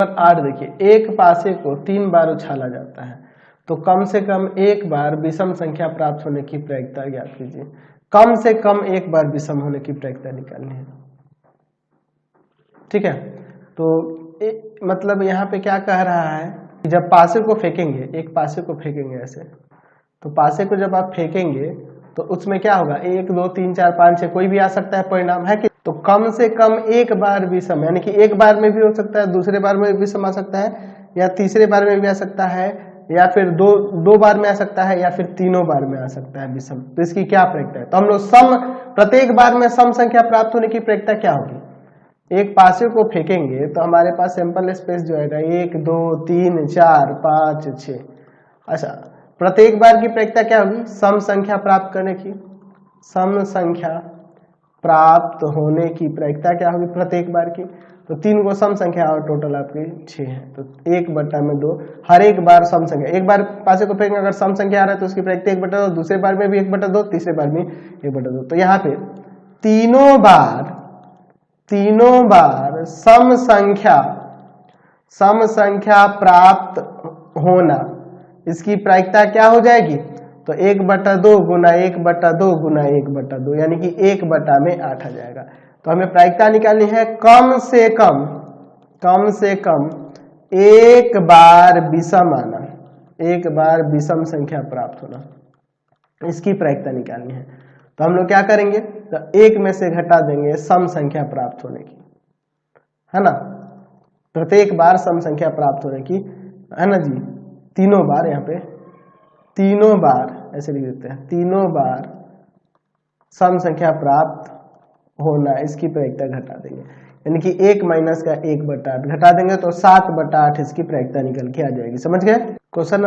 Number 8 देखिए, एक पासे को 3 बार उछाला जाता है तो कम से कम एक बार विषम संख्या प्राप्त होने की प्रायिकता ज्ञात कीजिए। कम से कम एक बार विषम होने की प्रायिकता निकालनी है। ठीक है, तो मतलब यहाँ पे क्या कह रहा है कि जब पासे को फेंकेंगे, एक पासे को फेंकेंगे ऐसे, तो पासे को जब आप फेंकेंगे तो उसमें क्या होगा, 1 2 3 4 5 6 कोई भी आ सकता है परिणाम, है कि? तो कम से कम एक बार विषम, यानी कि एक बार में भी हो सकता है, दूसरे बार में भी विषम आ सकता है, या तीसरे बार में भी आ सकता है, या फिर दो बार में आ सकता है, या फिर तीनों बार में आ सकता है विषम। तो इसकी क्या प्रायिकता है? तो हम लोग सम, प्रत्येक बार में सम संख्या प्राप्त होने की प्रायिकता क्या होगी? एक पासे को फेंकेंगे तो हमारे पास सैंपल स्पेस जो है 1 2 3 4 5 6। अच्छा, प्रत्येक बार की प्रायिकता क्या होगी? सम संख्या प्राप्त करने की, सम संख्या प्राप्त होने की प्रायिकता क्या होगी प्रत्येक बार की? तो 3 को सम संख्या और टोटल आपकी 6 है, तो 1/2 हर एक बार सम संख्या। एक बार पासे को फेंकेंगे अगर सम संख्या आ रहा है तो उसकी प्रायिकता 1/2, दूसरे बार में भी 1/2, तीसरे बार में 1/2। तो यहाँ पे तीनों बार सम संख्या प्राप्त होना, इसकी प्रायिकता क्या हो जाएगी? तो 1/2 गुना 1/2 गुना 1/2, यानी कि 1/8 आ जाएगा। तो हमें प्रायिकता निकालनी है कम से कम एक बार विषम आना, एक बार विषम संख्या प्राप्त होना, इसकी प्रायिकता निकालनी है। तो हम लोग क्या करेंगे? तो एक में से घटा देंगे सम संख्या प्राप्त होने की, है ना? प्रत्येक बार सम संख्या प्राप्त होने की, है ना जी? तीनों बार, यहाँ पे तीनों बार ऐसे लिख देते हैं, तीनों बार सम संख्या प्राप्त होना, इसकी प्रायिकता घटा देंगे, यानी कि 1 माइनस का 1/8 घटा देंगे तो 7/8 इसकी प्रायिकता निकल के आ जाएगी। समझ गए? क्वेश्चन